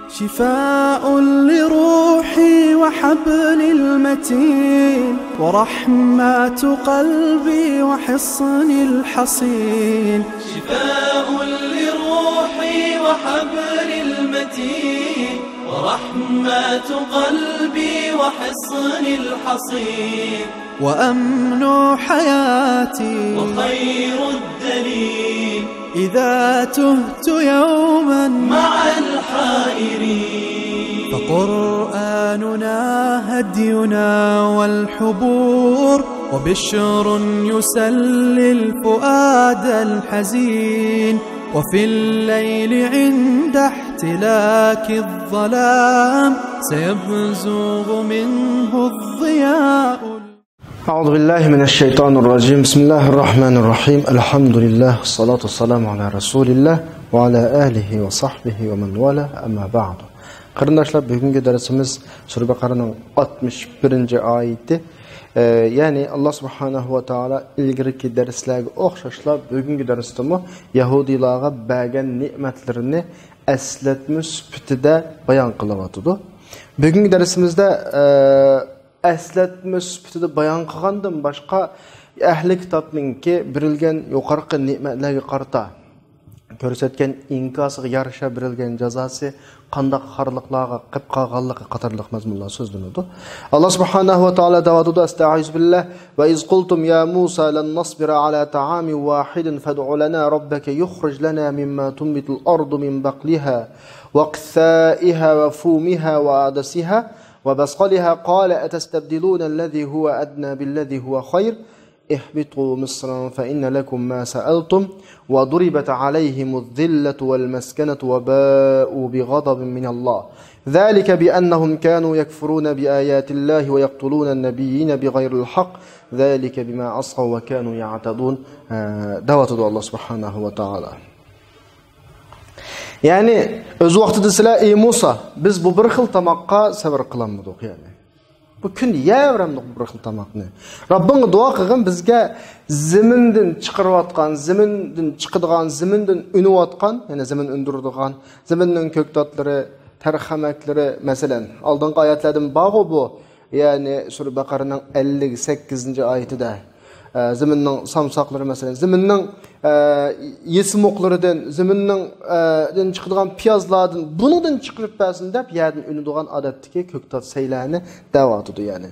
شفاء لروحي وحبل المتين ورحمة قلبي وحصن الحصين. شفاء لروحي وحبل المتين ورحمة قلبي وحصن الحصين. وأمن حياتي وخير الدليل إذا تهت يوما مع الحائرين. فقرآننا هدينا والحبور وبشر يسلي الفؤاد الحزين. وفي الليل عند احتلاك الظلام سيبزغ منه الضياء. أعوذ بالله من الشيطان الرجيم. بسم الله الرحمن الرحيم. الحمد لله والصلاة والسلام على رسول الله وعلى آله وصحبه ومن والاه. أما بعد. Qarındaşlar, bugünkü dersimiz Sure Bakara'nın 61. ayeti. Yani Allah Subhanahu wa Taala ilgirki derslerge oxşaşlar bugünkü dersimiz Yahudilarga bergen nimetlerini esletme süpütüde bayan kılawatıdı. Bugünkü dersimizde esletme süpütüde bayan kılgandan başka ahli kitapninki birilgen yukarı nimetlerge qarta көрсеткен инкасыға ярыша берілген жазасы қандай қарлықларға қып қалғанлығы қатарлық мазмұнлар сөзленеді. Алла Субханаху ва Таала давадуда استعيذ بالله وإذ قلتم يا موسى لن نصبر على طعام واحد فادع لنا ربك يخرج لنا مما تنبت الأرض من بقلها وقثائها وفومها وعدسها وبصلها قال أتستبدلون الذي هو أدنى بالذي هو خير اهبطوا مصرا فإن لكم ما سألتم وضربت عليهم الذلة والمسكنة وباءوا بغضب من الله ذلك بأنهم كانوا يكفرون بآيات الله ويقتلون النبيين بغير الحق ذلك بما عصوا وكانوا يعتدون. دعوة الله سبحانه وتعالى. Yani öz vaxtıda sizler ey Musa biz bu bir xil tamaqqa sabr qılanmadık yani. Bu kun yevramliq bir xil tamaqni. Rabbing duo qilgan bizga zimindan chiqarayotgan, zimindan chiqadigan, zimindan unayotgan, ya'ni zimin undiradigan, ziminning ko'ktotlari, tarxamaklari, masalan, oldingi oyatlardan bog'i bu, ya'ni Sura Baqaraning 58-oyatida ziminning samsoqlari masalan, ziminning yesmoqlaridan, ziminning dan chiqadigan piyozlardan, bundan chiqirib bersin deb yerdan unadigan odatdagi ko'ktot saylarni da'vatidi yani.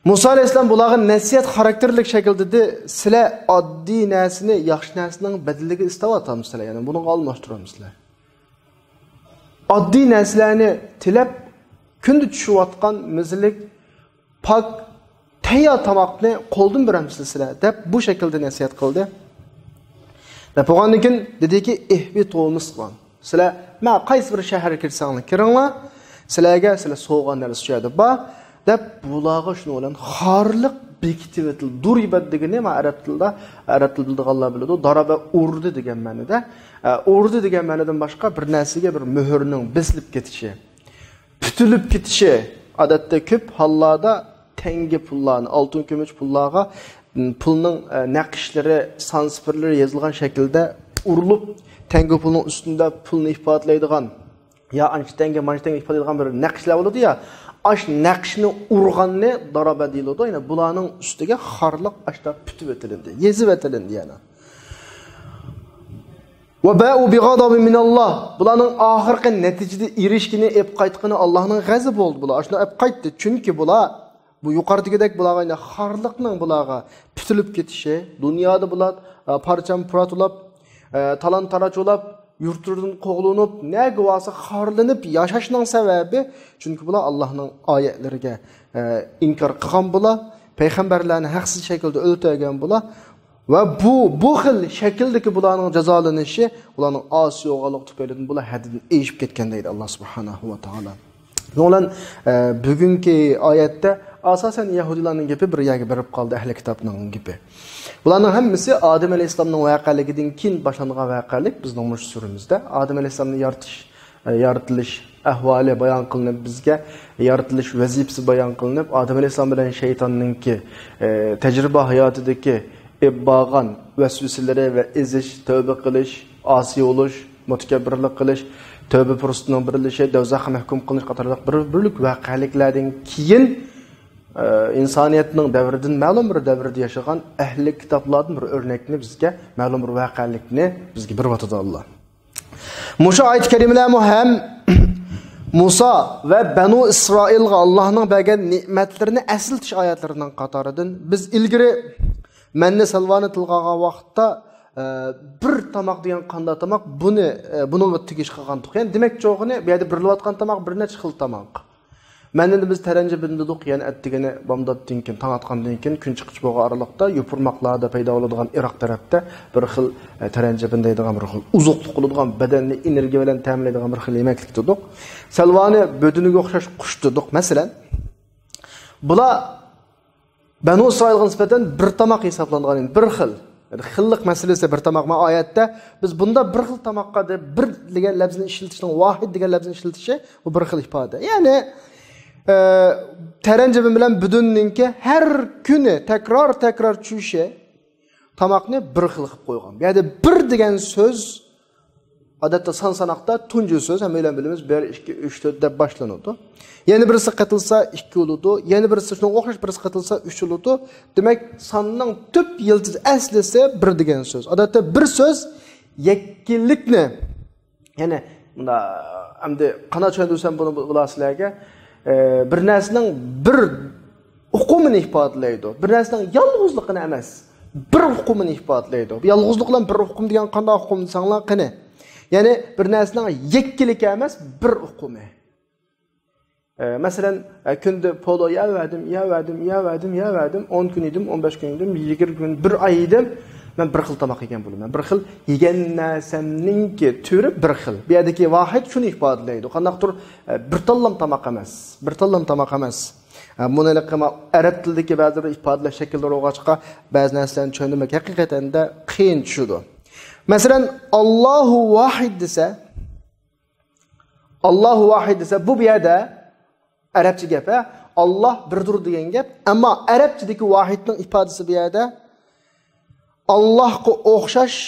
Musa alayhisalom bularga nasihat xarakterlik shaklda dedi, sizlar oddiy narsani yaxshi narsaning badaliga istayotamsizlar, ya'ni buni almashtiramsizlar. Oddiy narsalarni tilab kunda tushayotgan mizlik pak tayyor tamoqni qo'ldan beramsizlar sizlar deb bu shaklda nasihat qildi. Deb bo'lgandan keyin dediki, ihbitu misran. Sizlar ma qaysi bir shaharga kirsanglar, kiringlar. Sizlarga sizlar so'g'an narsa tushadi. Ba deb bularga shuni bilan xorliq bekitib etildi. Duribat degani ma arab tilida bildiganlar biladi. Daraba urdi degan ma'noda. Urdi degan ma'nodan boshqa bir narsaga bir muhrning bisilib ketishi, tutilib ketishi odatda ko'p hollarda tengi pullarni, oltin kumush pullarga pulning naqshlari, sansifirlari yozilgan shaklda urilib, tengi pulning ustida pulni ifodalaydigan ya ancha tenga ifodalaydigan bir naqshlar bo'ladi ya, ash naqshni urganni daraba deyiladi. Ya'ni bularning ustiga xorliq ashta putib etilindi, yezib etilindi yana. Wa ba'u bi ghadabin min Allah. Bularning oxirgi natijada erishgini ep qaytqini Allohning g'azabi bo'ldi bular. Ashuna ep qaytdi, chunki bular bu yuqoridagidek bularga xorliqning bularga putilib ketishi, dunyoda bular parcham puratulab, talan tarachulab, yurtlardan qo'g'lanib, nega bo'lsa xorlanib yashashning sababi, chunki bular Allohning oyatlariga inkor qilgan bular, payg'ambarlarni haqsiz shaklda o'ltirgan bular va bu xil shakldagi bularning jazolanishi, ularning osiyo'g'aliq tufaylidan bular haddan eshib ketgan deydi Alloh subhanahu va taolo. Nolan bugungi oyatda asasen Yahudilarning gapi bir yerga berib qoldi, ahli kitobning gapi. Bularning hammasi Adem alayhisolamning voqealigidan keyin boshlangan voqealik bizning mush surimizda. Adem alayhisolamning yaratilish ahvoli bayon qilinib, bizga yaratilish vazifasi bayon qilinib, Adem alayhisolam bilan shaytonninki tajriba hayotidagi ibbogan vasvisalari va ezish, tavba qilish, osiy bo'lish, mutakabbirlik qilish, Tövbe fursatining birilishi, dozaq mahkum qilinish qatorliq birlik voqealiklardan keyin insoniyatning davridan ma'lum bir davrda yashagan ahli kitoblardan bir o'rnakni bizga ma'lum bir voqealikni bizga berib Alloh. Musha oyat karimalar ham Musa va Banu Isroilga Allohning bergan ne'matlarini aslitish oyatlarining qatoridan biz ilgari manni salvani tilg'agan vaqtda bir tamoq degan qanday tamoq buni tegish qilgan tuqyan demak cho'g'ini bu yerda birilayotgan tamoq bir necha xil tamoq. Mende biz terence bindidik yani ettigeni bomdatdan keyin tong atgandan keyin kun chiqish bo'lgan aralıqda yupurmoqlarda paydo bo'ladigan Iroq tarafda bir xil terence bindaydigan bir xil uzuqlik qiladigan badanni energiya bilan ta'minlaydigan bir xil yemeklik dedik. Salvani bödünüge o'xshash qush dedik. Masalan, bular Banu Isroilga nisbatan bir tamoq hisoblangan bir xil. Xillik masalasi bir tamoq ma oyatda biz bunda bir xil tamoqqa deb bir degan lafzni ishlatishning vahid degan lafzni ishlatishi bu bir xil ifoda. Ya'ni terencebim bilen bütünninki her günü tekrar çüşe tamakni bir xil qilib qo'ygan. Yani bir degan söz odatda sanaqda tunji söz hem öyle bilimiz 1 2 3 4 deb boshlanadi. Yeni birisi qatilsa 2 oludu, yeni birisi shunga o'xshash birisi qatilsa 3 oludu. Demak, sonning tüp yıldız aslisi bir degan söz. Odatda bir söz yakkinlikni, yani bunda hamda qana tushundirsam buni bilasizlarga bir narsaning bir uqumini ifodalaydi. Bir narsaning yolg'izligini emas, bir uqumini ifodalaydi. Bu yolg'izlik bilan bir uqum degan qanday uqum desanglar qani? Ya'ni bir narsaning yekkiligi emas, bir uqumi. Masalan, kunda polo yevadim, 10 kun edim, 15 kun edim, 20 kun, bir oy edim. Men bir xil tamoq yegan bo'laman. Bir xil yegan narsamningki turi bir xil. Bu yerdagi vahid shuni ifodalaydi. Qandaqdir bir tallam tamoq emas. Bir tallam tamoq emas. Buni arab tilidagi ba'zi bir ifodalash shakllari o'g'achqa ba'zi narsalarni tushundirmak haqiqatan da qiyin tushadi. Masalan, Allohu vahid desa bu yerda arabcha gap, Alloh birdir degan gap, ammo arabchadagi vahidning ifodasi bu yerda Allohga o'xshash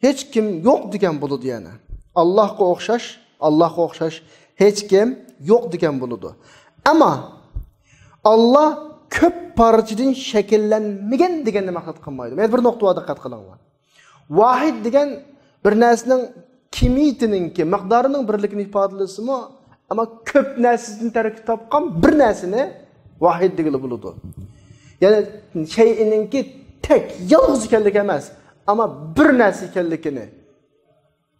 hech kim yo'q degan bo'ladi yana. Allohga o'xshash hech kim yo'q degan bo'ladi. Ammo Alloh ko'p parchadan shakllanmagan deganni maqsad qilmaydi. Men bir nuqtaga diqqat qilinglar. Vahid degan bir narsaning kimiyatininki, miqdorining birligini ifodalasimi, ammo ko'p narsadan tarkib topgan bir narsani vahid degan bo'ladi. Ya'ni shay'iningki tek yalnız ekanligi emas, ama bir narsa ekanligini.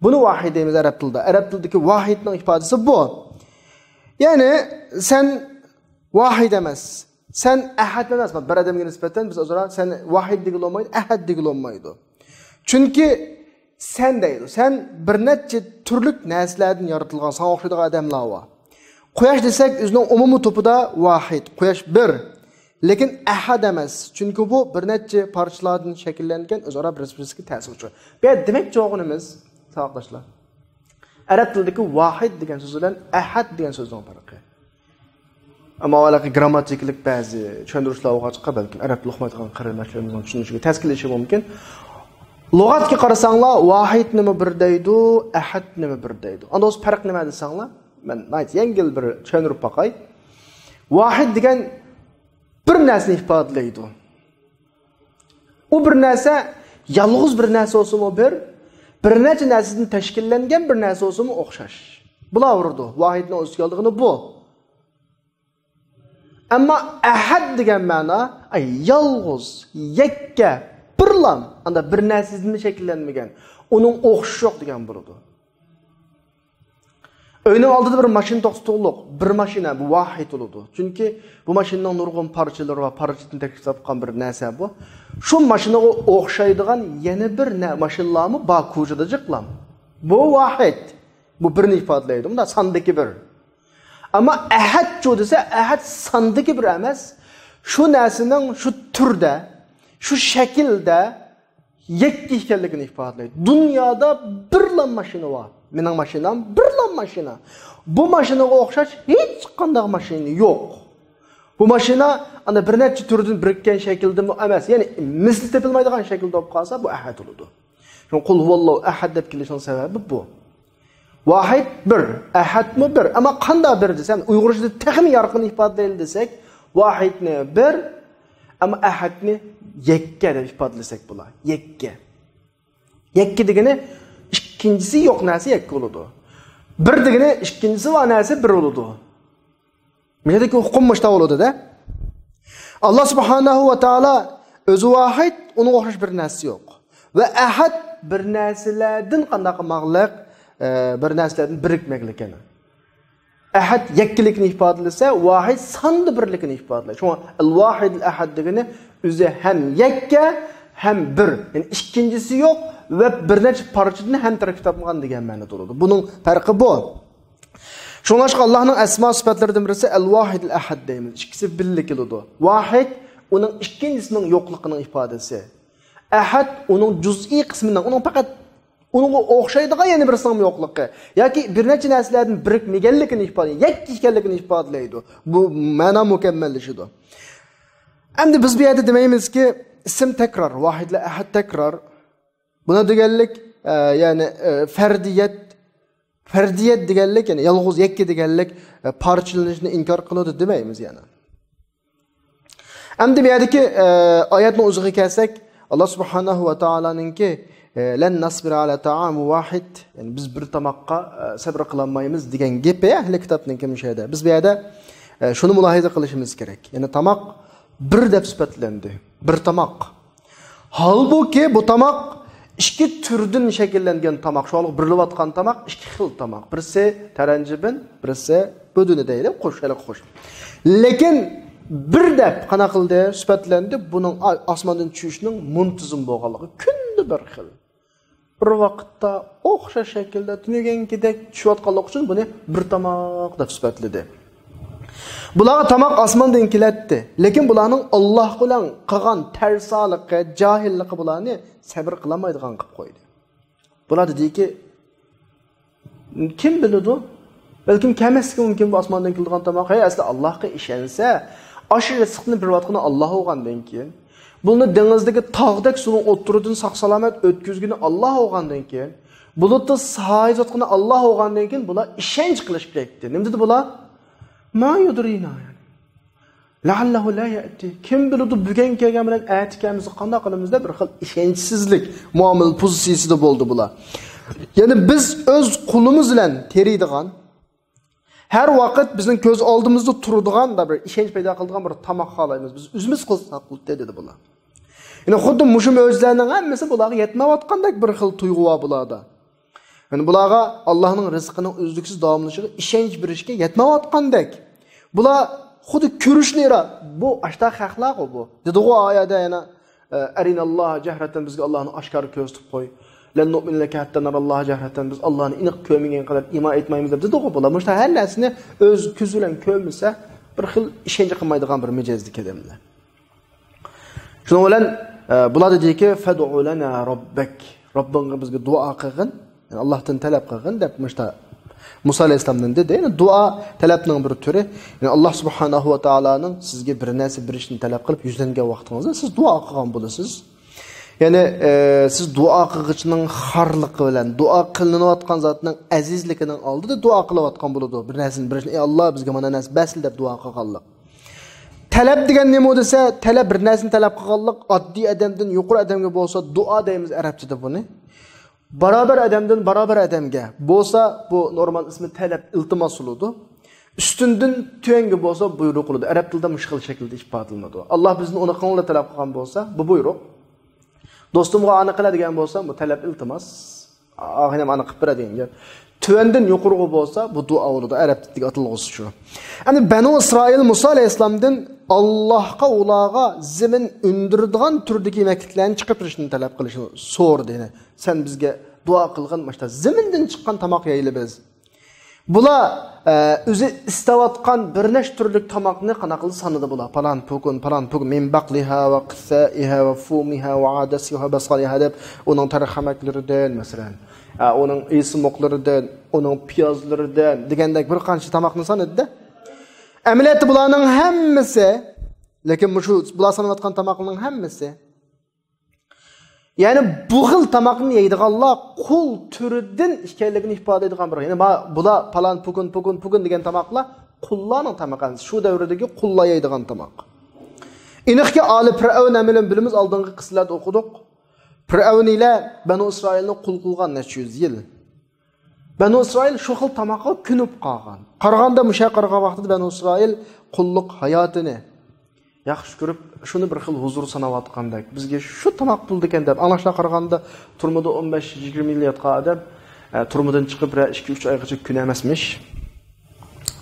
Bunu vahid deymiz arab tilida. Arab tilidagi vahidning ifodasi bu. Ya'ni sen vahid emas, sen ahad emas. Bir odamga nisbatan biz o'zaro sen vahid degan olmaydi, ahad degan olmaydi. Chunki sen deydi. Sen bir necha turli narsalardan yaratilgan, sana o'xshaydigan odamlar bor. Quyosh desak, o'zining umumiy topida vahid, quyosh bir. Lekin ahad emas. Chunki bu bir necha parchalardan shakllangan o'zaro bir-biriga ta'sir qiladi. Bu demak cho'g'inimiz, savoqdoshlar. Arab tilidagi vahid degan so'z bilan ahad degan so'zning farqi. Ammo ularga grammatiklik ba'zi tushuntirishlar o'g'achqa balki arab luqmaydigan qarindoshlarimizni tushunishiga ta'sirlashi mumkin. Lug'atga qarasanglar, vahid nima bir deydi, ahad nima bir deydi. Unda o'z farq nima desanglar, men yengil bir tushuntirib boqay. Vahid degan bir narsani ifodalaydi. U bir narsa yolg'iz bir narsa bo'lsa-mu bir necha narsadan tashkillangan bir narsa bo'lsa-mu o'xshash. Bular urdi. Vahidning o'ziga oldig'ini bu. Ammo ahad degan ma'no yolg'iz, yakka, birlam, anda bir narsadan shakllanmagan, uning o'xshashi yo'q degan bo'ladi. Oyning oldida bir mashina to'xtatliq, bir mashina bu vahid bo'ladi. Chunki bu mashinaning nurg'un parchalari va parchadan tashkil topgan bir narsa bu. Shu mashinaga o'xshaydigan yana bir mashinalarni bor ko'chada jiqlam. Bu vahid. Bu birini ifodalaydi. Bunda sondagi bir. Ammo ahad desa, ahad sondagi bir emas. Shu narsaning shu turda, shu shaklda yakka ekanligini ifodalaydi. Dunyoda birla mashina bor. Mening mashinam birla mashina. Bu mashinaga o'xshash hech qanday mashina yo'q. Bu mashina ana bir necha turdan birikkan shaklda emas, ya'ni misli topilmaydigan shaklda bo'lib qolsa, bu ahad bo'ladi. Shuni qul huvallohu ahad deb kelishning sababi bu. Vahid bir, ahad mı bir. Ama qanda bir desem, Uyg'urchada texim yarqin ifodalaydi desek, vahidni bir, ama ahadni yakka deb ifodalasak bo'ladi. Yakka. Yakka degani ikkinchisi yo'q narsa yakka bo'ladi. Bir degani ikkinchisi bor narsa bir bo'ladi. Meniki hukm mushta bo'ladi-da. Allah subhanahu va taolo o'zi vahid, uning o'xshash bir narsa yo'q. Va ahad bir narsalardan qanday qilmoqlik, bir narsalardan birikmaklik ekan. Ahad yakkilikni ifodalasa, vahid sonda birlikni ifodalaydi. Shunga al-vahid al-ahad degani o'zi ham yakka, ham bir. Ya'ni ikkinchisi yo'q va bir necha parchadan ham tarkib topgan degan ma'noda bo'ladi. Buning farqi bu. Shunga Allohning asmo sifatlaridan birisi al-vahid al-ahad deymiz. Ikkisi birlik bo'ladi. Vahid uning ikkinchisining yo'qligining ifodasi. Ahad uning juz'iy qismining, uning faqat uningga o'xshaydigan yana bir sinmi yo'qligi yoki bir necha narsalardan birikmaganligini ifodalaydi, yakka ekanligini ifodalaydi. Bu ma'no mukammallashidir. Endi biz bu yerda demaymizki, ism takror, vahid va ahad takror. Buna deganlik, ya'ni fardiyat deganlik, ya'ni yolg'iz yakka deganlik parchalanishni inkor qiladi demaymiz yana. Endi bu yerdagi oyatni o'ziga kelsak, Allah subhanahu va taolaninki lan nasbir ala ta'am wahid, yani biz bir tamoqqa sabr qilolmaymiz degan gapi ahli kitobning kimishada. Biz bu yerda shuni mulohaza qilishimiz kerak. Ya'ni tamoq bir deb sifatlandi. Bir tamoq. Halbuki bu tamoq ikki turdan shakllangan tamoq. Sho'liq birilayotgan tamoq ikki xil tamoq. Birisi taranjibin, birisi buduni deyilib qo'shilib qo'sh. Lekin bir deb qana qildi, sifatlandi. Buning osmondan tushishning muntazam bo'lganligi kunda bir xil. Bir vaqtda o'xshash shaklda tunugankidek tushayotganlik uchun buni bir tamoq deb sifatladi. Bularga tamoq osmondan keladi, lekin bularning Alloh bilan qilgan tarsaliqi, jahilligi bularni sabr qilmaydigan qilib qo'ydi. Bular dediki, kim biladi? Balkim kemaski mumkin bu osmondan kelgan tamoq. Asli Allohga ishonsa, aşırı rizqni berayotgani Alloh bo'lgandan keyin, buni dengizdagi tog'dek suvning o'tiridan sog'-salomat o'tkazgani Alloh bo'lgandan keyin, bulutda sayozotgani Alloh bo'lgandan keyin bular ishonch qilish kerakdi. Nima dedi bular? Ma yudrina. La'allahu la ya'ti. Kim biladi bugun kelgan bilan aytganimizni qanday qilamizda bir xil ishonchsizlik muomala pozitsiyasida bo'ldi bular. Ya'ni biz o'z qo'limiz bilan teriydigan, her vaqt bizning ko'z oldimizda turadigan da bir ishonch paydo qiladigan bir tamoq xohlaymiz. Biz o'zimiz qilsak dedi bular. Ya'ni xuddi mushum o'zlarining hammasi bularga yetmayotgandek bir xil tuyg'u bor bularda. Ya'ni bularga Allohning rizqining uzluksiz davomlashishiga ishonch berishga yetmayotgandek. Bular xuddi ko'rishni bu ashta xalqlar bu. Dedi o oyada yana arinalloh jahratan, bizga Allohni oshkor ko'rsatib qo'y. Lan nu'minu laka hatta naralloha jahratan, biz Allohni aniq ko'rmagan qadar iymon etmaymiz deb dedi bular. Mushta har narsani o'z ko'zi bilan ko'rmasa bir xil ishonch qilmaydigan bir mijozlik odamlar. Shuning bilan bular dediki, fad'u lana robbak, Robbingga bizga duo qilgin, yani Allohdan talab qilgin deb mushta Musa alayhisolamdan dedi. Yani duo talabning bir turi. Yani Allah subhanahu va taolaning sizga bir narsa berishni talab qilib yuzlangan vaqtingizda siz duo qilgan bo'lasiz. Yani siz duo qilg'ichning xorligi bilan, duo qilinayotgan zotning azizligining oldida duo qilayotgan bo'ladi. Bir narsani berishni, ey Alloh bizga mana narsa basil deb duo qilganlik. Talab degan nima desa, talab bir narsani talab qilganlik, oddiy odamdan yuqori odamga bo'lsa duo deymiz arabchada buni. Barabar odamdan barabar odamga bo'lsa bu normal ismi talab, iltimos bo'ladi. Ustundan tuanga bo'lsa buyruq bo'ladi. Arab tilida mushkil shaklda ifodalanadi. Alloh bizni uni qanday talab qilgan bo'lsa, bu buyruq. Do'stimga ana qiladigan bo'lsa, bu talab, iltimos. Og'inam ana qilib beradigan gap. Tuvandan yuqoriga bo'lsa, bu duo bo'ladi. Arab tilida atilg'isi shu. Ya'ni Banu Isroil Musa alayhisolamdan Allohga ularga zimin undiradigan turdagi yemakliklarni chiqib turishni talab qilishni so'rdi. Yani, sen bizga duo qilgan mashta zimindan chiqqan tamoq yeyli biz. Bular o'zi istavotgan bir necha turlik tamoqni qanaqa qilib sanadi bular. Falan pukun min baqliha va qissaiha va fumiha va adasiha basaliha deb uning tarixamaklaridan masalan, uning ismoqlaridan, uning piyozlaridan degandek bir qancha tamoqni sanadi-da. Amaliyotda bularning hammasi, lekin shu bular sanayotgan tamoqning hammasi Yani bu xil tamoqni yeydiganlar qul turidan ekanligini ifoda etgan bir. Yani bular falan pugun degan tamoqlar qullarning tamoqi. Shu davrdagi qullar yeydigan tamoq. Iniqki Ali Fir'avn bilan bilimiz oldingi qissalarda o'qidik. Fir'avn ila Banu Isroilni qul qilgan necha 100 yil. Banu Isroil shu xil tamoqqa kunib qolgan. Qaraganda mushaqarga vaqtida Banu Isroil qulluq hayotini yaxshi ko'rib, shuni bir xil huzur sanayotgandek. Bizga shu tamoq bo'ldi ekan deb anglashga qaraganda turmida 15-20 yil yotgan odam turmudan chiqib 2-3 oygacha kun emasmish.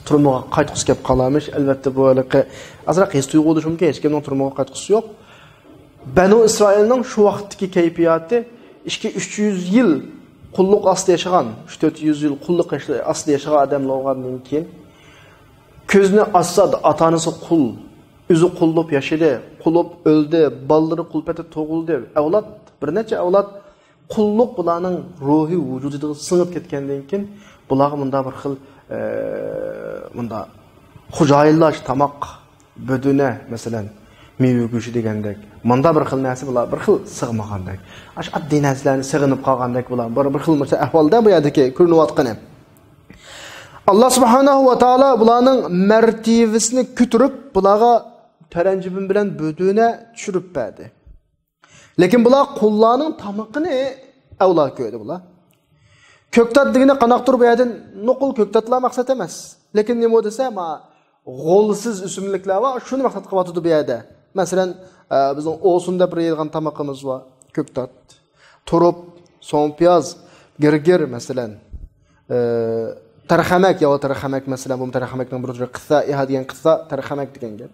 Turmuga qaytqisi kelib qolamış. Albatta bu haliqi azroq his tuyg'udish mumkin. Hech kimning turmuga qaytqisi yo'q. Banu Isroilning shu vaqtdagi kayfiyati 2-300 yil qulluq ostida yashagan, 3-400 yil qulluq ostida yashagan odamlar bo'lgandan keyin ko'zni Asad ota-onasi qul, o'zi qulluq yashadi, qulluq o'ldi, balları qulpati tug'ildi. Avlod, bir necha avlod qulluq bularning ruhiy vujudiga singib ketgandan keyin bularga bunda bir xil bunda xo'jayinlash tamoq buduna masalan meva go'shi degandek manda bir xil narsa bular bir xil sig'magandek ash oddiy narsalarni sig'inib qolgandek bular bir xil mesela ahvolda bu yerdagi ko'rinayotgani Alloh subhanahu va taolo bularning martabasini ko'tarib bularga taranjibin bilan buduna tushirib berdi. Lekin bular qullarning tamoqini avlo ko'rdi bular. Köktat degeni qanaqdir bu yerdan nuqul köktatlar maqsad emas. Lekin nima desa, g'olsiz o'simliklar va shuni maqsad qilyapti bu yerda. Masalan, bizning o'sunda bir yeydigan tamoqimiz bor. Köktat, turub, so'ng piyoz, girgir masalan. Tarhamak yo tarhamak masalan, bu tarhamakning bir turi qissa, degan qissa tarhamak degan gap.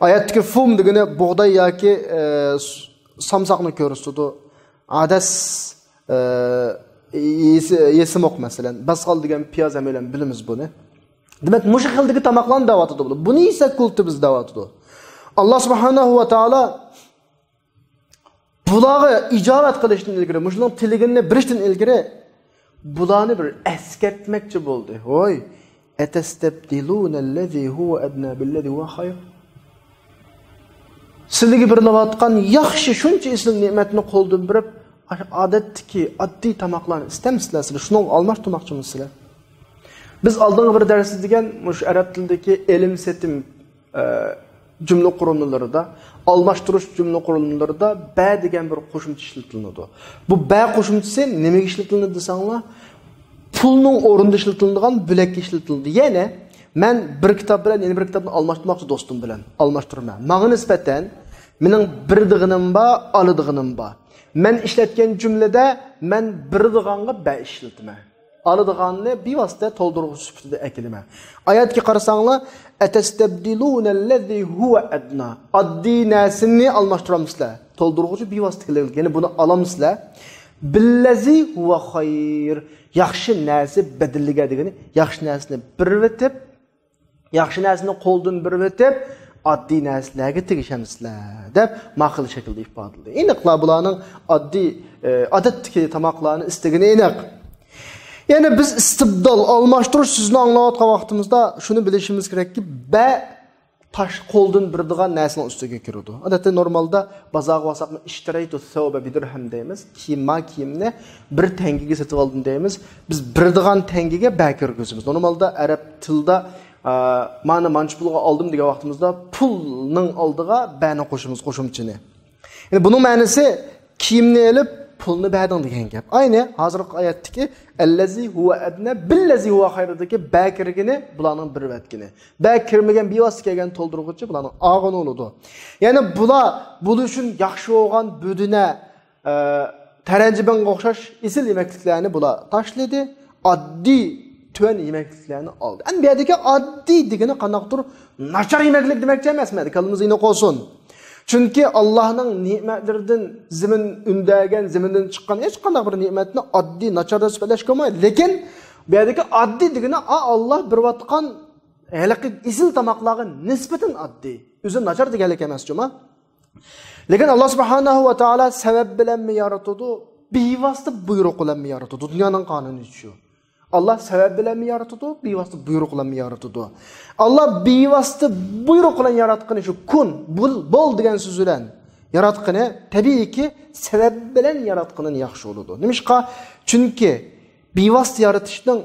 Oyatdagi fum degeni bug'doy yoki samsoqni ko'rsatdi. Adas yesimok masalan basqal degan piyoz bilan bilamiz buni. Demak, mush xildagi tamoqlarni da'vatidi bu. Buni esa kulti biz da'vatidi. Alloh subhanahu va taolo bularga ijorat qilishdan ilgari, mushning tiligini birishdan ilgari bularni bir eskartmoqchi bo'ldi. Voy, atastabdiluna allazi huwa adna billazi huwa khayr. Sizlarga berilayotgan yaxshi shuncha ism ne'matni qo'ldan berib odatdagi oddiy tamoqlarni istamsizlar, sizlar shuni almashtirmoqchimisizlar? Biz oldingi bir darsda degan mush arab tilidagi ilm setim jumla qurilmalarida, almashtirish jumla qurilmalarida ba degan bir qo'shimcha ishlatiladi. Bu ba qo'shimchasi nimaga ishlatiladi desanglar, pulning o'rnida ishlatiladigan bo'lakka ishlatiladi. Ya'ni men bir kitob bilan yana bir kitobni almashtirmoqchi do'stim bilan almashtirman. Menga nisbatan mening bir dig'inim bor, oladiganim bor. Men ishlatgan jumlada men bir dig'anga ba ishlataman. Oladiganni bevosita to'ldiruvchi sifatida akilman. Oyatga qarasanglar, atastabdilunallazi huwa adna. Oddiy narsani almashtiramizlar. To'ldiruvchi bevosita kelaydi. Ya'ni buni olamizlar. Billazi huwa khayr. Yaxshi narsa badilliga degani, yaxshi narsani birvetib, yaxshi narsani qo'ldan birvetib, oddiy narsalarga tegishamizlar deb ma'qul shaklda ifodaladi. Aniqlar bularning oddiy odatdagi tamoqlarni istigini aniq. Yani biz istibdol almashtirish sizni anglayotgan vaqtimizda shuni bilishimiz kerakki, ba tash qo'ldan birdigan narsaning ustiga kiradi. Odatda normalda bozorga borsak, ishtiraytu thawba bidirham deymiz. Kiyimni 1 tangaga sotib oldim deymiz. Biz birdigan tangaga ba kirgizamiz. Normalda arab tilida mana manch pulga oldim degan vaqtimizda pulning oldiga bani qo'shimiz qo'shimchini. Yani buning ma'nosi kiyimni olib pulni ba'dan degan gap. Ayni hozirgi oyatdagi allazi huwa adna billazi huwa khayrdagi ba kirgini bularning bir vatkini. Ba kirmagan bevosita kelgan to'ldiruvchi bularning og'ini bo'ladi. Ya'ni bular bu uchun yaxshi bo'lgan buduna taranjibanga o'xshash isil yemekliklarni bular tashladi, oddiy tuvan yemekliklarni oldi. Ana bu yerdagi oddiy degani qanaqdir nachar yemeklik demakchi emasmi? Kalimizni inoq olsin. Chunki Allohning ne'matlaridan zimin undagan, zimindan chiqqan hech qanday bir ne'matni oddiy nacharda sifatlash bo'lmaydi. Lekin bu yerdagi oddiy degani Alloh berayotgan haliqi isil tamoqlarga nisbatan oddiy. O'zi nachar deganlik emas, juma. Lekin Alloh subhanahu va taolo sabab bilan yaratadi, bevosita buyruq bilan yaratadi. Dunyoning qonuni shu. Allah sebep bilen mi yaratıdı? Bevosita buyruq bilen mi yaratıdı? Allah bevosita buyruq bilen yaratqani şu kun, bol degan so'z bilan. yaratqını tabiiyki sebep bilen yaratqının yaxşı oludu. Nimişqa? Çünki bevosita yaratishning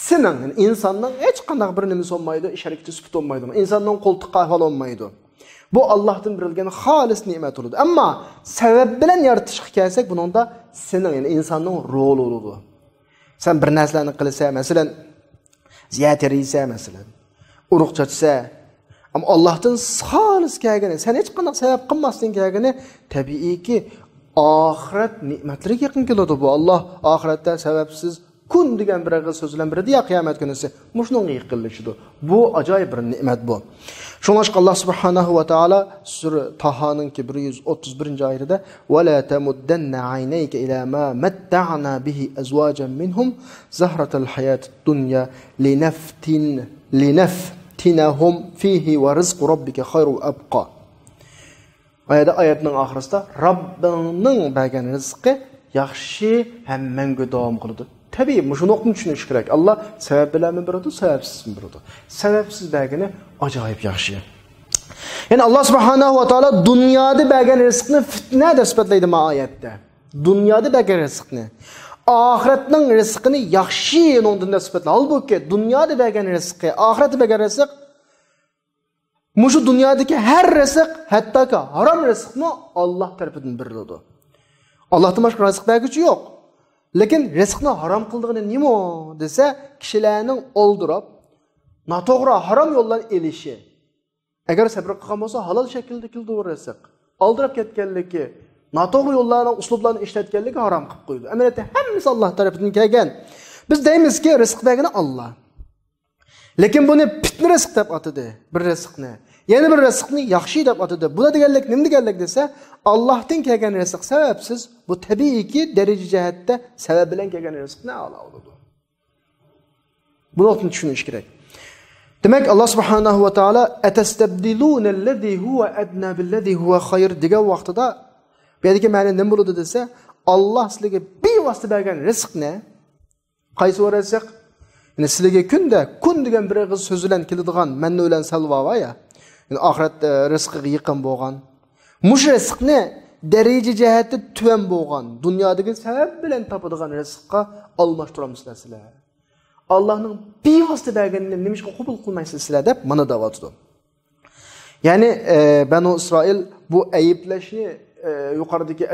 senin insanның hech qanday bir nimasi olmaydı, ish harakati süput olmaydı. İnsanның qo'ltiqqa ahvol olmaydı. Bu Allah'tan berilgan xolis ne'mat oludu. Ammo sebep bilen yaratishga kelsak, buningda senin insanның roli oludu. Sen bir narsalarni qilsa, masalan, ziyat eriysa, masalan, uruq chachsa, ama Allah'tan xolis kelgani, sen hech qanday sabab qilmasdan kelgani, tabiiyki ahiret ne'matlariga yaqin keladi bu. Allah oxiratda sababsiz kun degan bir og'iz so'z bilan biradi ya qiyomat kunisi. Mushunga yiqilishidir. Bu ajoyib bir ne'mat bu. Shuningdek Allah subhanahu va taolo sura Tahoning 131-oyatida "Va la tamuddanna aynayka ila ma matta'na bihi azwajan minhum zahratal hayatid dunya linaftinahum fihi wa rizqu rabbika khayru abqa." Oyatning oxirisida Rabbingning bergan rizqi yaxshi ham mangu davom qiladi. Tabii bu şunu düşünüş kerak. Allah sebep bilen mi birodi, sebepsiz mi birodi? Sebepsiz bergani acayip yaxshi. Yani Allah subhanahu wa taala dünyada bergan rizqni fitna deb sifatlaydi ma oyatda. Dünyada bergan rizqni, ahiretning rizqini yaxshi ondan deb sifatlaydi. Halbuki dünyada bergan rizqi, ahiretda bergan rizq mushu dunyodagi har rizq, hattoki harom rizqni Allah tarafidan beriladi. Allohdan boshqa rizq berguchi yo'q. Lekin rizqni harom qildigini nima desa, kishilarning oldirib, noto'g'ri harom yo'ldan elishi. Agar sabr qilgan bo'lsa, halol shaklda kildi rizq. Oldirib ketganligi, noto'g'ri yo'llarni, uslublarni ishlatganligi harom qilib qo'ydi. Amaliyotda hammasi Alloh tarafidan kelgan. Biz deymizki, rizq bergani Alloh. Lekin buni fitna rizq deb atadi, bir rizqni. Yana bir rizqni yaxshi deb atadi. Bu deganlik nima deganlik desa, Allohdan kelgan rizq sababsiz, bu tabiiyki daraja jihatda sabab bilan kelgan rizqni a'lo bo'ladi. Buni tushunish kerak. Demak, Alloh subhanahu va taolo atastabdiluna allazi huwa adna billazi huwa khayr degan vaqtida bu yerga ma'no nima bo'ladi desa, Alloh sizlarga bevosita bergan rizqni qaysi rizq? Yani sizlarga kun degan bir og'iz so'z bilan keladigan manna bilan salva va ya. Yani oxirat rizqiga yaqin bo'lgan. Mush rizqni daraja jihati tuvan bo'lgan, dunyodagi sabab bilan topadigan rizqqa almashtiramsizlar sizlar. Allohning bevosita berganini nimishga qabul qilmaysizlar sizlar deb mana da'vatdi. Ya'ni Banu Isroil bu ayblashni yuqoridagi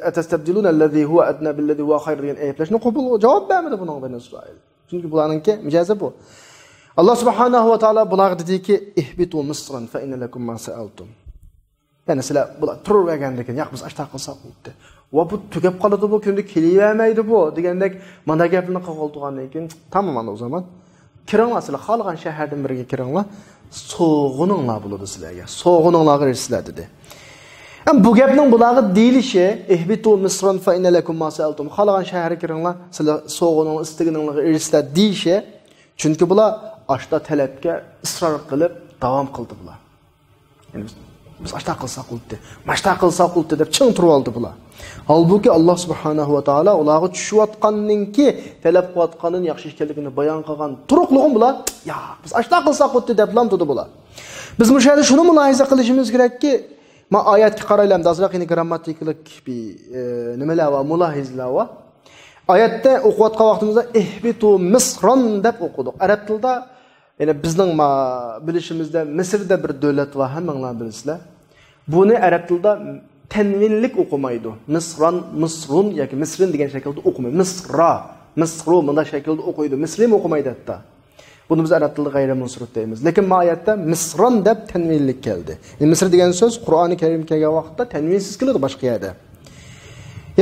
atastabdiluna allazi huwa adna billazi huwa khayr degan ayblashni qabul javob bermadi buning Banu Isroil. Çünkü bularınki mijazi bu. Allah subhanahu wa taala bularga dediki, ihbitu misran fa inna lakum ma sa'altum. Yani sizlar bular turavergandan yo'q biz ashta qilsak bo'ldi. Va bu tugab qoladi bu kunda kelavermaydi bu degandek mana gapni qilgandan keyin tamam o zaman. Kiringlar sizlar xalqan shahardan biriga kiringlar. So'g'ininglar bo'ladi sizlarga. So'g'ininglarga erisizlar dedi. Bu gapning bularga deyilishi ihbitu misran fa inna lakum ma sa'altum. Xalqan shaharga kiringlar, sizlar so'g'ining istigininglarga erisizlar deyishi. Chunki bular ashta talabga isror qilib davom qildilar. Yani biz ashta qilsak bo'ldi, mashta qilsak bo'ldi deb ching turib oldi bular. Halbuki Alloh subhanahu va taolo ularga tushayotganninki talab qilayotganini yaxshi ekanligini bayon qilgan turuqlig'im bular, "Ya, biz ashta qilsak bo'ldi" deb lamtudi bular. Biz bu yerda shuni mulohaza qilishimiz kerakki, ma oyatga qaraylam, azroq grammatikalik bir nimalar va mulohizlar va oyatda o'qiyotgan vaqtimizda ihbitu misran deb o'qidik. Arab tilida yani bizning bilishimizda Misrda bir davlat va hammanglar bilasizlar. Buni arab tilida tanvinlik o'qimaydi. Misran, misrun yoki misrin degan shaklda o'qimaydi. Misra, misru bunday shaklda o'qiydi. Misrim o'qimaydi hatta. Buni biz arab tilida g'ayrimunsirut deymiz. Lekin oyatda misran deb tanvinlik keldi. Misr degan so'z Qur'oni Karim kelgan vaqtda tanvinsiz keladi boshqa yerda.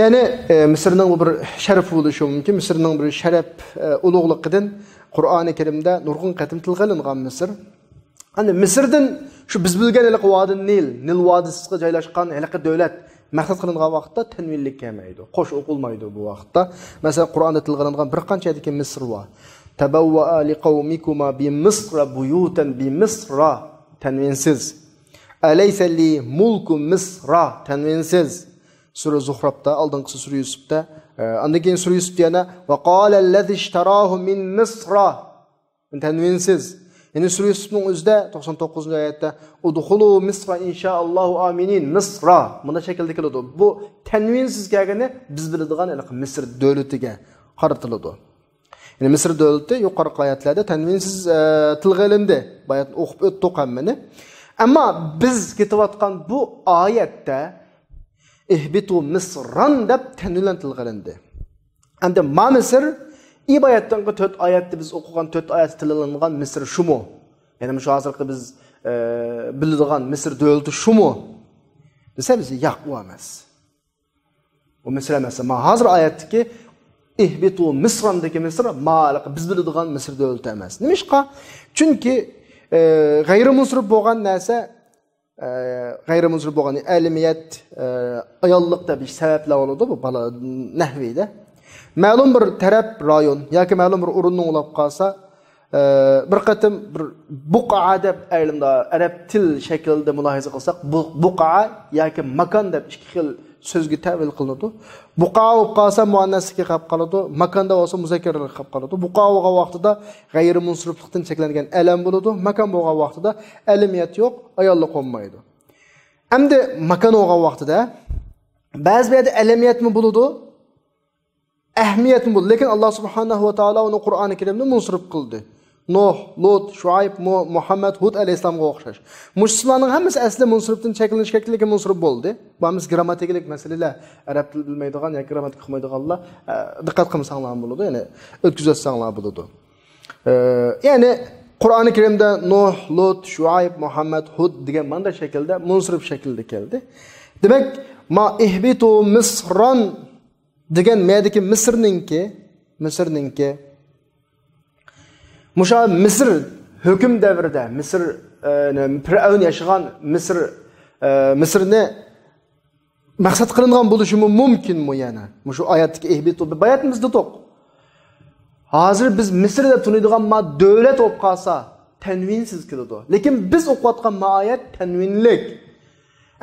Yani Mısır'ın bir şeref bo'lishi mumkin. Mısır'ın bir şeref ulug'ligidan Qur'oni Karimda nurg'un qatim tilg'alingan Mısır. Hani Mısır'dan şu biz bilgan Nil vodisiga joylashgan haliqi davlat maqsad qilingan vaqtda tanvinlik kelmaydi. Qo'sh o'qilmaydi bu vaqtda. Masalan, Qur'onda tilg'alingan bir qancha degan Misr bor. Tabawwa liqawmikuma bi Misra buyutan bi Misra tanvinsiz. Alaysa li mulku Misra tanvinsiz. Sura Zuhrab'da, aldığınqısı Sura Yusuf'da, andaki Sura Yusuf'da yana ve qala allazi ishtarahu min Misra tanvinsiz. Yine Sure Yusuf'un özde 99. ayette udhulu Misra inşaallahu aminin. Misra. Bunda şekilde keledi. Bu tenvinsiz kelgeni biz biladigan Misr dövletiga qaratiladi. Yani Misr dövleti yuqorqi oyatlarda tenvinsiz tilga ilindi. Bayat o'qib o'tdik hammani. Ammo biz ketayotgan bu oyatda ihbitu misran deb tenvinlan tilga ilindi. Endi ma Misr İbayattanqı 4 ayatda biz o'qigan 4 oyat tilangan Misr şumu? Yani şu hozirgi biz biladigan Misr dövleti şumu? Desa biz yo'q u emas. O Misr emas. Ma hozir oyatdagi ihbitu misrandagi Misr ma'liq biz biladigan Misr dövleti emas. Nimishqa? Chunki g'ayrimusrif bo'lgan narsa g'ayrimusrif bo'lgan alimiyat ayollik deb sabablar bo'ladi bu nahviyda. Ma'lum bir taraf rayon yoki ma'lum bir o'rinni ulab qolsa, bir qatim bir buqa deb ayrimda arab til shaklida mulohaza qilsak, buqa yoki makon deb ikki xil so'zga ta'bir qilinadi. Buqa bo'lib qolsa muannasga qolib qoladi, makonda bo'lsa muzakkarga qolib qoladi. Buqa bo'lgan vaqtida g'ayri munsiriflikdan cheklangan alam bo'ladi, makon bo'lgan vaqtida alamiyat yo'q, ayollik bo'lmaydi. Endi makon bo'lgan vaqtida ba'zi yerda alamiyatmi bo'ladi, ahmiyatmi bo'ldi, lekin Alloh subhanahu va taolo uni Qur'oni Karimda munsirif qildi. Nuh, Lut, Shuayb, Muhammad, Hud alayhisalomga o'xshash. Musulmonning hammasi asli munsirifdan shakllanishgan, lekin munsirif bo'ldi. Biz grammatikalik masalalar, arab til bilmaydigan yoki grammatik qilmaydiganlar diqqat qilmasanglar bo'ladi, ya'ni o'tkazsanglar bo'ladi. Ya'ni Qur'oni Karimda Nuh, Lut, Shuayb, Muhammad, Hud degan mana shaklda munsirif shaklda keldi. Demak, ma ihbitu misran degan ma'dagi Misrninki Musha Misr hukm davrida Misr Fir'avn yashagan Misrni maqsad qilingan bo'lishi mumkinmi yana? Mushu oyatdagi ihbitu bayatmizda to'q. Hozir biz Misrda tunaydigan davlat bo'lib qolsa, tanvinsiz keladi. Lekin biz o'qiyotgan oyat tanvinlik.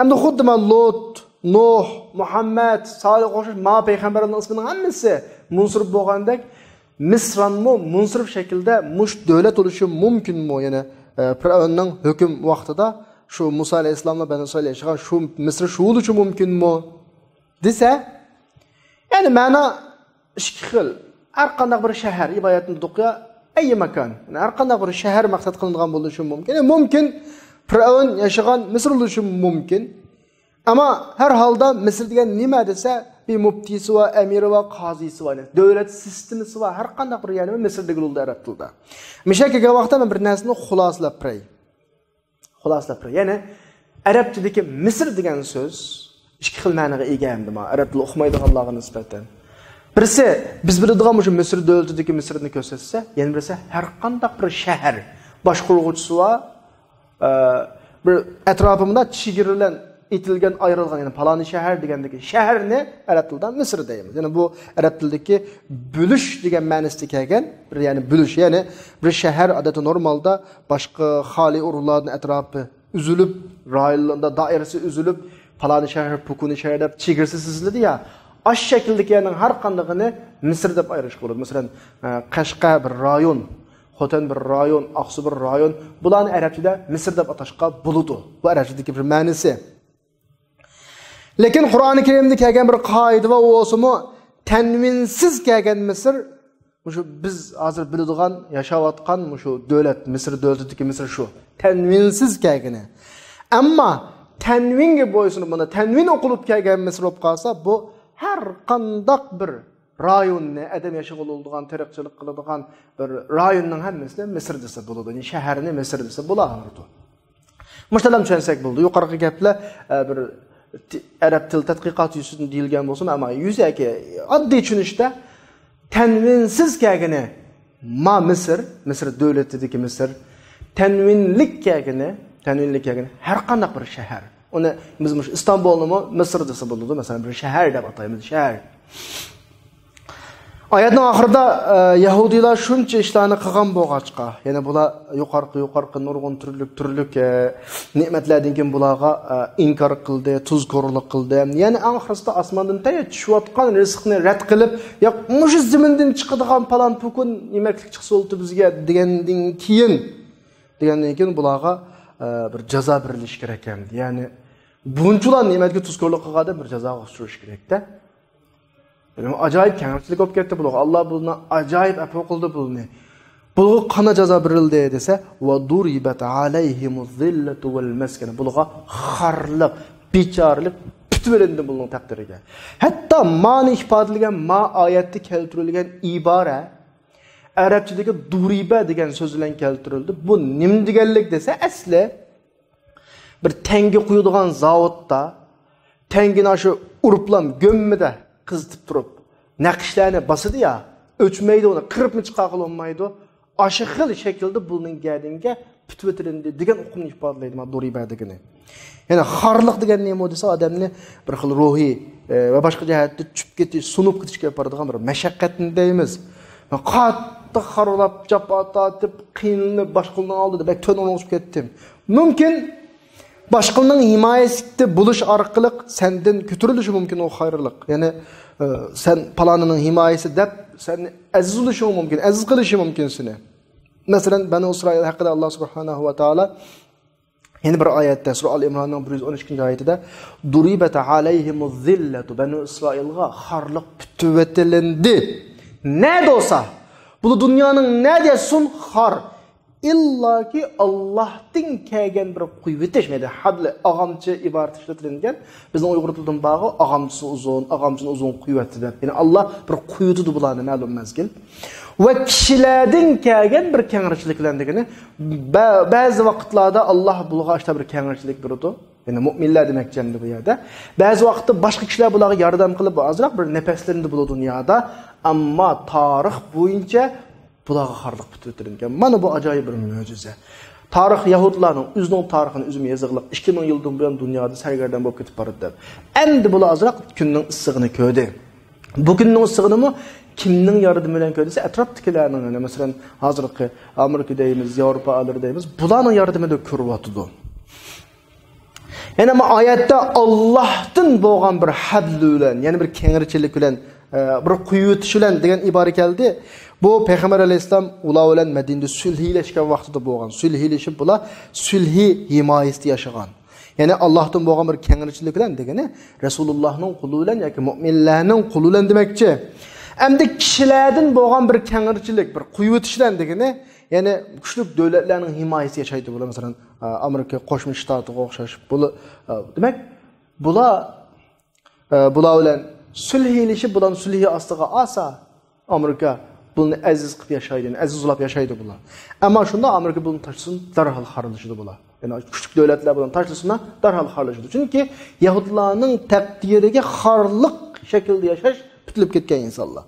Endi xuddi Lut, Nuh, Muhammad, Salih o'xshash payg'ambarlarning ismining hammasi munsirif bo'lgandek, Misranmi munsirif shaklda mush davlat bo'lishi mumkinmi? Ya'ni Fir'avnning hukm vaqtida shu Musa alayhisalomga Bani Isroil yashagan shu Misr shu bo'lishi mumkinmi? Desa, ya'ni ma'no ikki xil. Har qanday bir shahar ibodatni duqya ay makon. Ya'ni har qanday bir shahar maqsad qilingan bo'lishi mumkin. Ya'ni mumkin Fir'avn yashagan Misr bo'lishi mumkin. Ama her halda Misr degan nima desa, bir muftisi va amiri va qozisi va davlat sistemasi va har qanday bir yani Misr degan arab tilida. Mishakaga vaqtda men bir narsani xulosalab qo'ray. Ya'ni arab tilidagi Misr degan so'z ikki xil ma'noga ega hamda arab tili o'qimaydiganlarga nisbatan. Birisi biz biladigan shu Misr davlatidagi Misrni ko'rsatsa, yana birisi har qanday bir shahar boshqaruvchisi va bir atrofimda chegaralan itilgan ayrılgan yani palani şehir degandagi shaharni arab tilidan Misr deymiz. Yani bu arab tilidagi buluş degan ma'nosida kelgan, yani buluş, yani bir shahar adati normalda boshqa xoli urug'larning atrofi uzilib, rayonlarda doirasi uzilib, palani shahar, pukuni shahar deb chegarasi siziladi ya. Ash shakldagi yani har qandigini Misr deb ayirish bo'ladi. Masalan, Qashqa bir rayon, Xotan bir rayon, Aqsu bir rayon, bularni arab tilida Misr deb atashqa bo'ladi. Bu arab tilidagi bir ma'nosi. Lekin Qur'oni Karimda kelgan bir qoida va o'simi tanvinsiz kelgan Misr, shu biz hozir biladigan, yashayotgan shu davlat, Misr davlatidagi Misr shu. Tanvinsiz kelgani. Ammo tanvinga bo'ysunib bunda tanvin o'qilib kelgan Misr bo'lib qolsa, bu har qanday bir rayonni adam yashaydigan, taraqqiyot qiladigan bir rayonning hammasi Misr desa bo'ladi. Yani shaharni Misr desa bo'ladi. Mushtalam tushunsak bo'ldi. Yuqorqi gaplar bir arab til tadqiqot yuzasidan deyilgan bo'lsa, ammo yuzaki oddiy tushunishda tanvinsiz kelgani Misr davlatidagi Misr, tanvinlik kelgani har qanday bir shahar. Uni biz Istanbulni Misr desa bo'ladi, masalan bir shahar deb ataymiz, shahar. Oyatning oxirida Yahudilar shuncha ishlarni qilgan bo'lg'achqa, ya'ni bular yuqorqi nurg'un turlik ne'matlardan keyin bularga inkor qildi, tuzkorlik qildi. Ya'ni oxirida osmondan tushayotgan rizqni rad qilib, yo'q, mush zamindan chiqadigan palon pukun yemaklik chiqsa bo'ldi bizga degandan keyin degandan keyin bularga bir jazo berilish kerak ekan. Ya'ni bunchalar nimaga tuzkorlik qilganda bir jazoga uchrash kerak-da. Yani acayip kengchilik olib ketdi bular. Alloh buni ajoyib afo qildi buni. Bularga qana jazo berildi desa, va duribat alayhimuz zillatu val maskan. Bularga xarliq, bechorlik bitverildi buning taqdiriga. Hatto ma'ni ifodalangan ma oyatda keltirilgan ibora Arabchadagi duriba degan so'z bilan keltirildi. Bu nim deganlik desa, asli bir tanga quyadigan zavodda tangini shu uruplam gömmida qizitib turib, naqshlarni bosadi ya, o'chmaydi, uni qiribmi chiqarib olmaydi. Aşı xil şekilde bunun gəldiğinə bütvetilindi degan uqumni ifadelaydi ma duriba degani. Yani xarlıq degan nima desa adamni bir xil ruhi ve başqa jihatda tushib ketish, sunub ketishga boradigan bir mashaqqatni deymiz. Qattiq xarlab, japatatib, qiynalib boshqalarning oldida bak to'n olib ketdim. Mumkin boshqalarning himoyasida bo'lish orqali sendan ko'tarilishi mumkin o xayrlik. Yani sen palanının himayesi deb sen aziz oluşun mümkün, aziz qilishi mumkin seni. Mesela Bani İsrail hakkında Allah Subhanahu ve Taala yeni bir ayette Surah Al-İmran'ın 113. ayetinde duribet aleyhimuz zilletu Bani İsrail'a xarlıq bütüvetilindi. Ne de olsa bu dünyanın ne desin xar illa ki Allah'tan kelgen bir kuvvet etmedi. Hadli ağamçı ibaret işletilinген bizden Uygur tilinin bağı ağamçının uzun kuvvetidir. Yani Allah bir kuvvetidir bularını ma'lum mezgil. Ve kişilerden kelgen bir kengirçiliklendigini bazı vakitlarda Allah buluğa işte bir kengirçilik birdi. Yani müminler demek cemdi bu yerde. Bazı vakitte başka kişiler bulağa yardım kılıp azrak bir nefeslerinde bulu dünyada ama tarih boyunca bulağa xarlıq bütüvetilgan. Mana bu acayip bir möcüze. Tarix Yahudilarning o'zining tarixini o'zim yazıqlıq 2000 yildan buyon dunyoda sargardan bo'lib ketib boradi. Endi bular azroq kunning issig'ini ko'rdi. Bu kunning issig'ini kimning yordami bilan ko'rdisa, atrofdagilarning, masalan, hozirgi Amerika deymiz, Yevropa alır deymiz, bularning yordamida ko'ryapti. Yani bu oyatda Allohdan bo'lgan bir hadl bilan, ya'ni bir kengirchilik bilan, bir quyutish bilan degan ibora keldi. Bu Peygamber Aleyhisselam ular bilan Madinada sulhilashgan vaqtida bo'lgan. Sulhilashib bular sulhi himoyasida yashagan. Ya'ni Allohdan bo'lgan bir kengirchilik bilan degani Rasulullohning quli bilan yoki mu'minlarning quli bilan demakchi. Endi kishilardan bo'lgan bir kengirchilik, bir quyutish bilan degani, ya'ni kuchli davlatlarning himoyasida yashaydi bular. Masalan, Amerika Qo'shma Shtatlarga o'xshash. Bular demak, bular bilan sulhilashib, bularni sulhi ostiga olsa Amerika bunu aziz qilib yashaydi, aziz ulab yashaydi bular. Ammo shunda Amerika bunu tashsin darhol xarlashidi bular. Yani küçük devletler bunu taşlasına darhol xarlashidi. Chunki Yahudilarning taqdiriga xarliq shaklda yashash bitilib ketgan insonlar.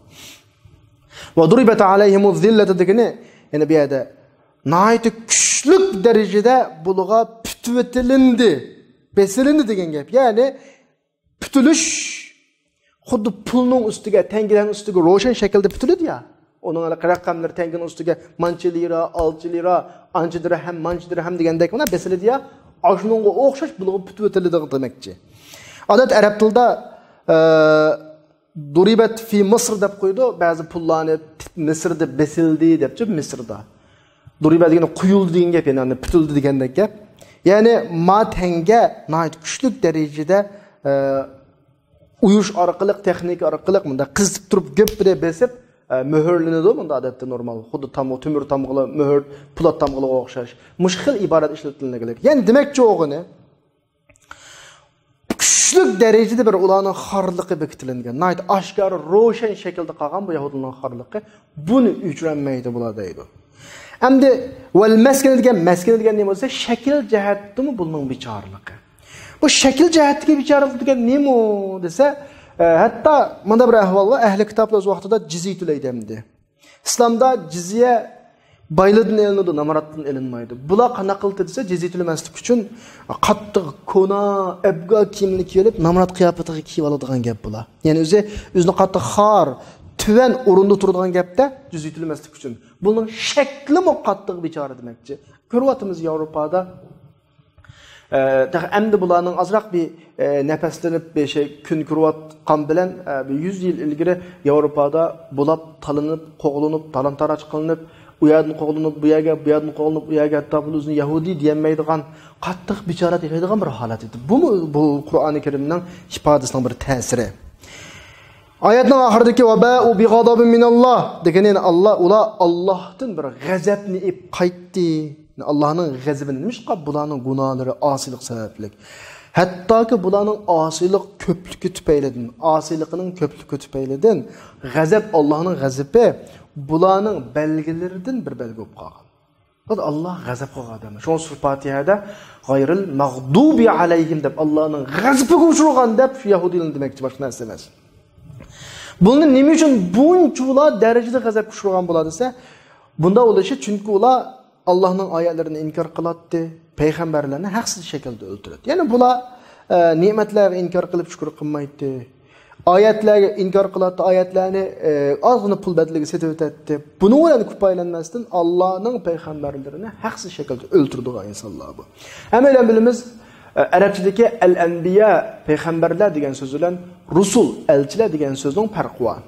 Va duribat alayhimuz zillatu degani, yani bu yerda nihoyat kuchli darajada bularga bitvetilindi, besilindi degan gap. Ya'ni bitilish xuddi pulning ustiga, tanganing ustiga ro'shan shaklda bitiladi ya. Onun rakamları tengin üstüge mançı lira, alçı lira, ançı dirhem, mançı dirhem degandek buna besiledi ya. Aşınonga o'xshash buluğu bütüvetildi demekçi. Adet Arap tilida duribat fi Mısr deb qo'ydi. Bazı pullarni Misrda besildi debchi Misrda. Duribat degani quyuldi degan gap, yani bitildi degandek gap. Yani ma tanga nihoyat kuchli darajada uyush orqali, texnik orqali bunda qizib turib gapida besib mühürlenedi bunda adette normal. Xuddi tümür tamgılı, mühür, pulat tamgılı o'xshash. Mushkil iborat ishlatilgan. Yani demekçi o'g'ini kuchli darajada bir ularning xarligi bekitilingan. Nihoyat oshkor, ro'shan shaklda qolgan bu Yahudilarning xarligi buni uchranmaydi bular deydi. Endi val maskan degan nima bo'lsa, shakl jihatdimi buning bechorligi. Bu shakl jihatdagi bechorlik degan nima desa, hatta mana bir ahvol var, ahli kitoblar o'z vaqtida jizya to'laydi. Islomda jizya boylardan elinadi, namoratdan elinmaydi. Bular qanaqa qildi desa, jizya to'lamaslik uchun qattiq kona, abga kiyimni kiyib, namorat qiyofatiga kiyib oladigan gap bular. Ya'ni o'zini qattiq xor, tuvan o'rinda turadigan gapda jizya to'lamaslik uchun. Buning shakli qattiq bechora demakchi. Ko'ryapmiz Yevropada endi bularning azroq bir nafaslanib bir şey kun ko'rayotgan bilan 100 yil ilgari Yevropada bulab talinib, qo'g'linib, talon-taroj qilinib, u yerdan qo'g'linib bu yerga, bu yerdan qo'g'linib u yerga, hatto bu o'zini Yahudi demaydigan, qattiq bichora deydigan bir holat edi. Bu Qur'oni Karimning ifodasining bir ta'siri. Oyatning oxiridagi vaba'u bi ghadabin minalloh degani ular Allohdan bir g'azabni ib qaytdi. Allohning g'azabini nimishqa bularning gunohlari osiylik sababli. Hattoki bularning osiylik ko'pligi tufaylidan, g'azab Allohning g'azabi bularning belgilaridan bir belgi bo'lib qolgan. Allah g'azab qilgan. Shu Fatihada g'ayril mag'dubi alayhim deb Allohning g'azabiga uchragan deb Yahudiylar demoqchi, boshqa narsa emas. Buni nima uchun bunchalar darajada g'azabga uchragan bo'ladi desa, bunda o'lishi chunki ular Allohning oyatlarini inkor qiladi, payg'ambarlarni haqsiz shaklda o'ldiradi. Ya'ni bular ne'matlarni inkor qilib shukr qilmaydi. Oyatlarga inkor qiladi, oyatlarni ozgina pul badaliga setib o'tadi. Buni bilan ko'paylanmasdan Allohning payg'ambarlarini haqsiz shaklda o'ldiradigan insonlar bu. Hamma bilamiz, Arabchadagi al-anbiya payg'ambarlar degan so'z bilan rusul elchilar degan so'zning farqi bor.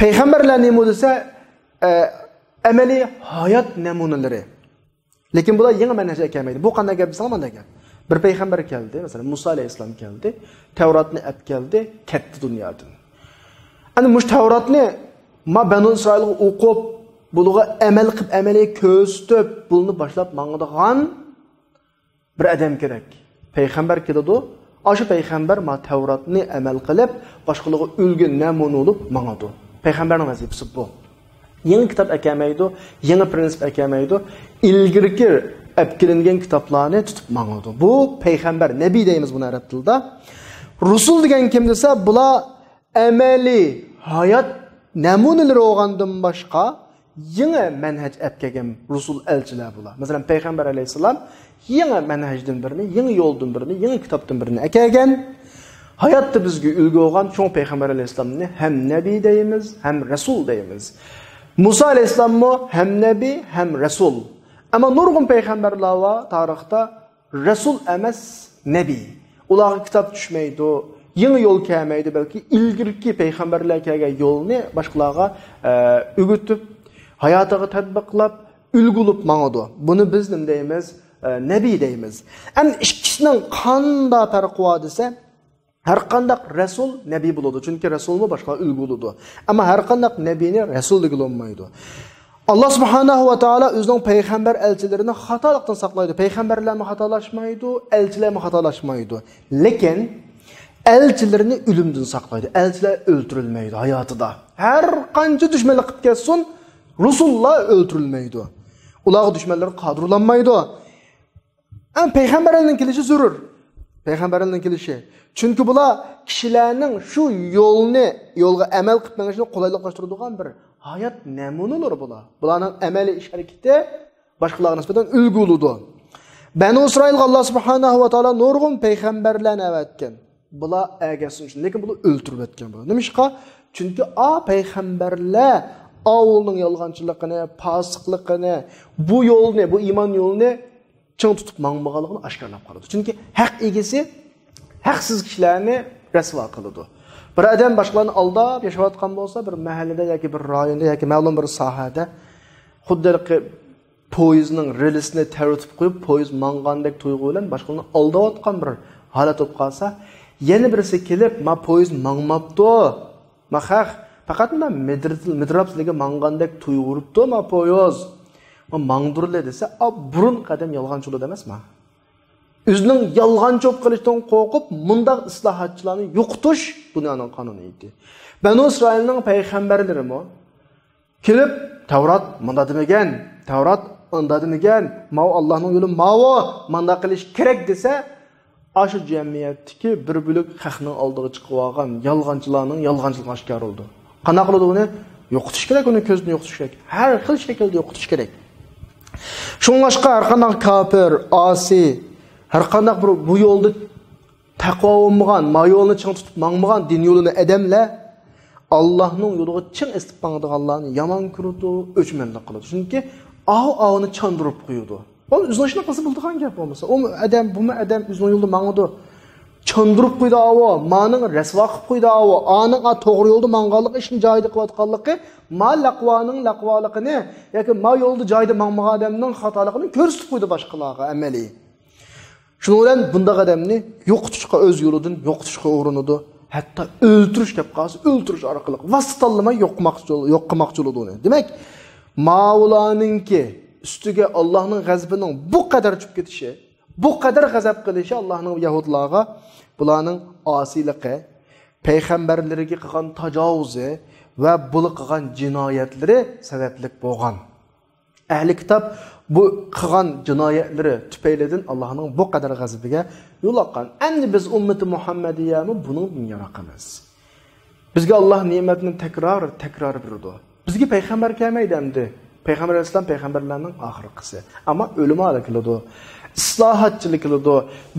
Payg'ambarlar nima desa, amaliy hayot namunalari. Lekin bular yangi manhajga kelmaydi. Bu qanday gap desam, mana gap. Bir payg'ambar keldi, masalan Musa alayhisalom keldi, Tavrotni olib keldi, ketdi dunyodan. Ana mush Tavrotni Banu Isroilga o'qib, bularga amal qilib, amaliy ko'rsatib, bulni boshlab mangadigan bir odam kerak. Payg'ambar keladi, o'sha payg'ambar Tavrotni amal qilib, boshqalarga ulgu namuna bo'lib mangadi. Payg'ambarning vazifasi bu. Yangi kitob akamaydi, yangi prinsip akamaydi, ilgirki apkilingan kitoblarni tutib mangadi. Bu payg'ambar, nabiy deymiz buni arab tilida. Rusul degan kim desa, bular amaliy hayot namunalari bo'lgandan boshqa yangi manhaj apkagan rusul elchilar bular. Masalan, payg'ambar alayhisalom yangi manhajdan birini, yangi yo'ldan birini, yangi kitobdan birini akagan. Hayotda bizga ulgu bo'lgan cho'ng payg'ambar alayhisalomni ham nabiy deymiz, ham rasul deymiz. Musa alayhisalomni ham nabiy, ham rasul. Ama nurgun payg'ambarlar va tarixda rasul emas nabiy. Ularga kitob tushmaydi, yangi yo'l kelmaydi, balki ilgirki payg'ambarlar kelgan yo'lni boshqalarga o'g'itib, hayotiga tatbiqlab, ulgulib mangadi. Buni biz nima deymiz? Nabiy deymiz. Endi ikkisining qanday farqi bor desa, har qanday rasul nabiy bo'ladi, chunki rasulni boshqa ulguladi. Ammo har qanday nabiyni rasul degilolmaydi. Allah subhanahu wa ta'ala o'zining payg'ambar elchilarini xatolikdan saqlaydi. Payg'ambarlar xatolashmaydi, elchilar xatolashmaydi. Lekin elchilarni o'limdan saqlaydi. Elchilar o'ldirilmaydi hayotida. Har qancha dushmanlik qilib ketsin, rusullar o'ldirilmaydi. Ular dushmanlar qadrlanmaydi. Am payg'ambarlarning kelishi zarur. Payg'ambarlarning kelishi. Chunki bular kishilarning shu yo'lga amal qilib menishini qulayliklaştıradigan bir hayot namunalari bular. Bularning amaliy ish harakati boshqalarga nisbatan ulguludi. Banu Isroilga Alloh subhanahu va taolo nurg'un payg'ambarlarni avatgan. Bular agasin uchun, lekin bular o'ltirib o'tgan bular. Nimishqa? Chunki payg'ambarlar ovulning yolg'onchiligini, fosiqligini, bu yo'lni, bu iymon yo'lini ching tutib mangmaganligini oshkorlab qoladi. Chunki haq egasi haqsiz kishilarni rasvo qiladi. Bir odam boshqalarni aldab yashayotgan bo'lsa, bir mahallada yoki bir rayonda yoki ma'lum bir sohada xuddi poyezdning relsini taritib qo'yib, poyezd mangandek tuyg'u bilan boshqalarni aldayotgan bir holat bo'lib qolsa, yana birisi kelib, "Ma poyezd mangmabdi. Ma faqat men midrabsizga mangandek tuyg'uribdi, ma poyezd. Ma mangdirli" desa, burun qadam yolg'onchilik emasmi? O'zining yolg'onchi bo'lib qilishdan qo'rqib, mundaq islohotchilarni yo'qotish dunyoning qonuni edi. Banu Isroilning payg'ambarlari mo kelib, Tavrot munda demagan, Tavrot unda demagan, "Mao Allohning yo'li, mao munda qilish kerak" desa, ashu jamiyatdagi bir bo'lak haqning oldiga chiqib olgan yolg'onchilarning yolg'onchiligi oshkor bo'ldi. Qanaqa qiladi uni? Yo'qotish kerak, uni ko'zini yo'qotish kerak. Har xil shaklda yo'qotish kerak. Shunlashqa har qanday kafir, asi, har qanday bu yo'lda taqvo olmagan, ma yo'lni ching tutib mangmagan din yo'lini odamlar Allohning yo'liga ching istib mangdiganlarni yomon ko'radi, o'chmanlik qiladi. Chunki ovni chandurib qo'yadi. Bu o'zining ishini qilsa bo'ladigan gap bo'lmasa, u odam, bu odam o'zining yo'lda mangadi. çandırıp koydu ava, manın resva qilib koydu ava, anın a to'g'ri yo'lda manganlıq ishni joyida qilayotganligi, ma laqvaning laqvaligini yoki ma yo'lda joyida mangmagan odamning xatoligini ko'rsatib qo'ydi boshqalarga amaliy. Shuning bilan bunday odamni yo'qotishga o'z yo'lidan yo'qotishga urinadi. Hatto o'ltirish deb qolsa, o'ltirish orqali vasitolmay yo'q qilmoqchi bo'ladi uni. Demak, Mavlaninki ustiga Allohning g'azabining bu qadar tushib ketishi, bu qadar g'azab qilishi Allohning yahudlarga bularning osiyligi, payg'ambarlariga qilgan tajovuzi va buni qilgan jinoyatlari sababli bo'lgan. Ahli kitob bu qilgan jinoyatlari tufaylidan Allohning bu qadar g'azabiga yo'liqqan. Endi biz ummati Muhammadiyani buning yaraqamiz. Bizga Alloh ne'matini takror berdi. Bizga payg'ambar kelmaydi endi. Payg'ambar alayhisalom payg'ambarlarning oxirgisi. Ammo o'lim hali keladi. Islohotchilik keladi.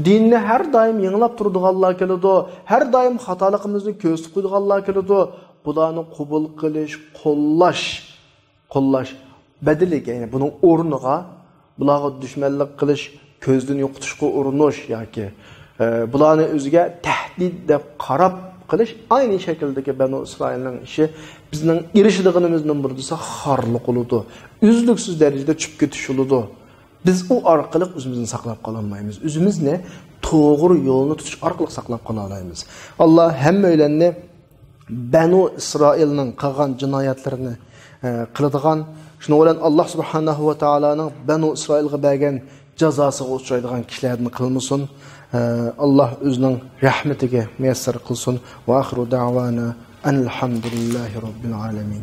Dinni har doim yanglab turadiganlar keladi. Har doim xatoligimizni ko'rsatib qo'yadiganlar keladi. Bularni qabul qilish, qo'llash badiliga, ya'ni buning o'rniga bularga dushmanlik qilish, ko'zdan yo'qotishga urinish yoki bularni o'ziga tahdid deb qarab qilish ayni shakldagi Banu Isroilning ishi bizning erishadiganimizning birdisi xorliq bo'ladi. Uzluksiz darajada tushib ketish bo'ladi. Biz u orqali o'zimizni saqlab qola olmaymiz. O'zimizni to'g'ri yo'lni tutish orqali saqlab qola olamiz. Alloh hammalarni Banu Isroilning qilgan jinoyatlarini qiladigan, shuning bilan Alloh subhanahu va taolaning Banu Isroilga bergan jazosiga uchraydigan kishilarni qilmasin. Allah o'zining rahmatiga muyassar qilsin. Va axiru da'vana alhamdulillahi robbil alamin.